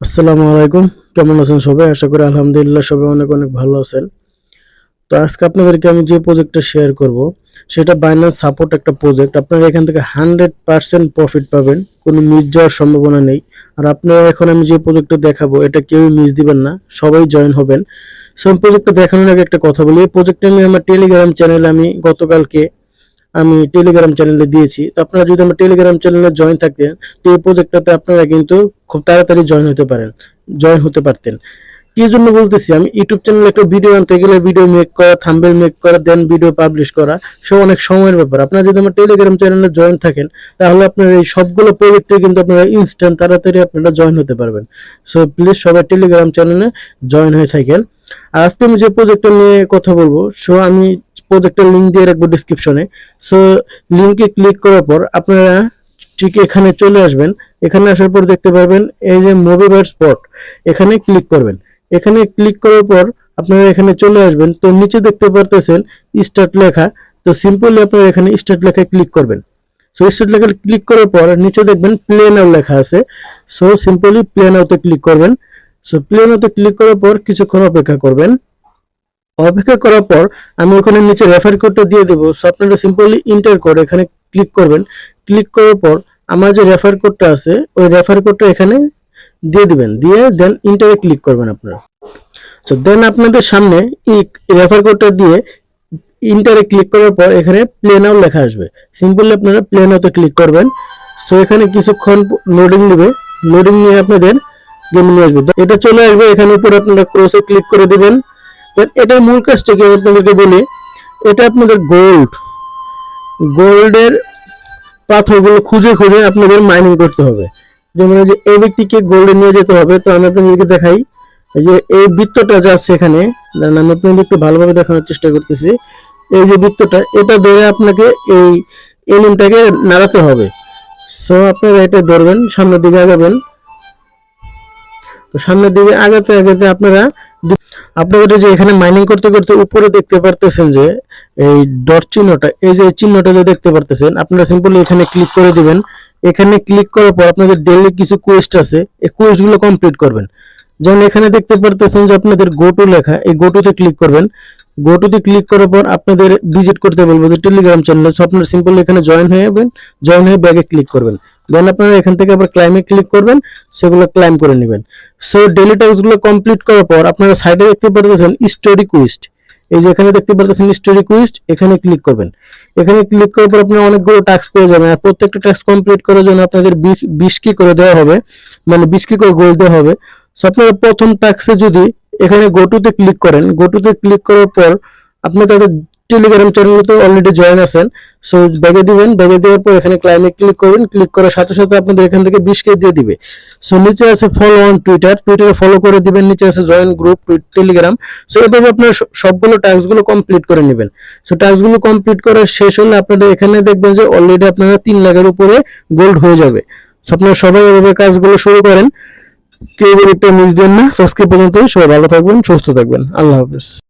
আসসালামু আলাইকুম। কেমন আছেন সবাই? আশা করি আলহামদুলিল্লাহ সবাই অনেক অনেক ভালো আছেন। তো আজকে আপনাদেরকে আমি যে প্রজেক্টটা শেয়ার করব সেটা বাইন্যান্স সাপোর্ট একটা প্রজেক্ট। আপনারা এখান থেকে 100% প্রফিট পাবেন। কোনো মিস যাওয়ার সম্ভাবনা নেই। আর আপনারা এখন আমি যে প্রজেক্টটা দেখাবো এটা কেউই মিস দিবেন না। সবাই জয়েন হবেন। সো প্রজেক্টটা দেখানোর আগে একটা কথা বলি। এই প্রজেক্টটা আমি আমার টেলিগ্রাম চ্যানেলে গতকালকে আমি টেলিগ্রাম চ্যানেলে দিয়েছি। তো আপনারা যদি আমার টেলিগ্রাম চ্যানেলে জয়েন থাকতেন তো এই প্রজেক্টটাতে আপনারা কিন্তু খুব তাড়াতাড়ি জয়েন হতে পারতেন। কি জন্য বলতেছি, আমি ইউটিউব চ্যানেলে একটা ভিডিও আনতে গেলে ভিডিও মেক করা, থাম্বনেল মেক করা, দেন ভিডিও পাবলিশ করা সব অনেক সময়ের ব্যাপার। আপনারা যদি আমার টেলিগ্রাম চ্যানেলে জয়েন থাকেন তাহলে আপনারা এই সবগুলো প্রজেক্টে কিন্তু আপনারা ইনস্ট্যান্ট তাড়াতাড়ি আপনারা জয়েন হতে পারবেন। সো প্লিজ সবাই টেলিগ্রাম চ্যানেলে জয়েন হয়ে থাকেন। আর আজকে আমি যে প্রজেক্টটা নিয়ে কথা বলবো আমি প্রজেক্টের লিংক দিয়ে রাখবো ডিসক্রিপশনে। সো লিংকে ক্লিক করার পর আপনারা ঠিক এখানে চলে আসবেন। এখানে আসার পর দেখতে পারবেন এই যে মোবিবার স্পট, এখানে ক্লিক করবেন। এখানে ক্লিক করার পর আপনারা এখানে চলে আসবেন। তো নিচে দেখতে পারতেছেন স্টার্ট লেখা। তো সিম্পলি আপনারা এখানে স্টার্ট লেখায় ক্লিক করবেন। সো স্টার্ট লেখা ক্লিক করার পর নিচে দেখবেন প্লে নাও লেখা আছে। সো সিম্পলি প্লে নাওতে ক্লিক করবেন। সো প্লে নাওতে ক্লিক করার পর কিছুক্ষণ অপেক্ষা করবেন। অপেক্ষা করার পর আমি ওখানে নিচে রেফার কোডটা দিয়ে দেবো। সো আপনারা সিম্পলি ইন্টার করে এখানে ক্লিক করবেন। ক্লিক করার পর আমার যে রেফার কোডটা আছে ওই রেফার কোডটা এখানে দিয়ে দিবেন, দিয়ে দেন ইন্টারে ক্লিক করবেন আপনারা। সো দেন আপনাদের সামনে এই রেফার কোডটা দিয়ে ইন্টারে ক্লিক করার পর এখানে প্লে নাও লেখা আসবে। সিম্পলি আপনারা প্লে নাওতে ক্লিক করবেন। সো এখানে কিছুক্ষণ লোডিং নেবে। লোডিং নিয়ে আপনাদের গেম নিয়ে আসবে। এটা চলে আসবে, এখানে উপরে আপনারা ক্রসে ক্লিক করে দিবেন। এটার মূল কাজটা কি আপনাদেরকে বলি, এটা আপনাদের গোল্ডের পাথরগুলো খুঁজে খুঁজে আপনাদের মাইনিং করতে হবে। যেমন যে এই ব্যক্তিকে গোল্ডে নিয়ে যেতে হবে। তো আমি আপনাদেরকে দেখাই, এই যে এই বৃত্তটা যাচ্ছে এখানে, আমি আপনাদের একটু ভালোভাবে দেখানোর চেষ্টা করতেছি। এই যে বৃত্তটা, এটা ধরে আপনাকে এই এলিমটাকে নাড়াতে হবে। সো আপনারা এটা ধরবেন, সামনের দিকে আগাবেন। তো সামনের দিকে আগাতে আগাতে আপনারা যে এখানে মাইনিং করতে করতে উপরে দেখতে পারতেছেন যে এই ডট চিহ্নটা, এই যে চিহ্নটা যে দেখতে পারতেছেন, আপনারা সিম্পলি এখানে ক্লিক করে দিবেন। এখানে ক্লিক করার পর আপনাদের ডেইলি কিছু কোয়েস্ট আছে, এই কোয়েস্টগুলো কমপ্লিট করবেন। যেমন এখানে দেখতে পারতেছেন যে আপনাদের গো টু লেখা, এই গো টুতে ক্লিক করবেন। গো টুতে ক্লিক করার পর আপনাদের ভিজিট করতে বলবো যে টেলিগ্রাম চ্যানেলে। সো আপনারা সিম্পলি এখানে জয়েন হয়ে যাবেন, জয়েন হয়ে ব্যাগে ক্লিক করবেন। দেন আপনারা এখান থেকে আবার ক্লাইমে ক্লিক করবেন, সেগুলো ক্লাইম করে নেবেন। সো ডেইলি টাস্কগুলো কমপ্লিট করার পর আপনারা সাইডে দেখতে পারতেছেন স্টোরি কুইস্ট, এই যে এখানে দেখতে পারতেছেন স্টোরি কুইস্ট, এখানে ক্লিক করবেন। এখানে ক্লিক করার পর আপনারা অনেকগুলো টাস্ক পেয়ে যাবেন। আর প্রত্যেকটা টাস্ক কমপ্লিট করার জন্য আপনাদের 20 কি করে দেওয়া হবে, মানে 20 কি করে গোল্ড দেওয়া হবে। সো আপনারা প্রথম টাস্কে যদি এখানে গোটুতে ক্লিক করেন, গোটুতে ক্লিক করার পর আপনি তাদের টেলিগ্রাম চ্যানেলে তো অলরেডি জয়েন আছেন। সো ব্যাগে দিবেন, ব্যাগে দেওয়ার পর এখানে ক্লাইমে ক্লিক করবেন। ক্লিক করার সাথে সাথে আপনাদের এখান থেকে 20 কে দিয়ে দিবে। সো নিচে আছে ফলো অন টুইটার, টুইটারে ফলো করে দিবেন। নিচে আছে জয়েন গ্রুপ টেলিগ্রাম। সো এভাবে আপনারা সবগুলো টাস্কগুলো কমপ্লিট করে নেবেন। সো টাস্কগুলো কমপ্লিট করা শেষ হলে আপনারা এখানে দেখবেন যে অলরেডি আপনারা 3 লাখের উপরে গোল্ড হয়ে যাবে। সো আপনারা সবাই এভাবে কাজগুলো শুরু করেন, কেউ একটা মিস দেন না। আজকে পর্যন্ত সবাই ভালো থাকবেন, সুস্থ থাকবেন। আল্লাহ হাফেজ।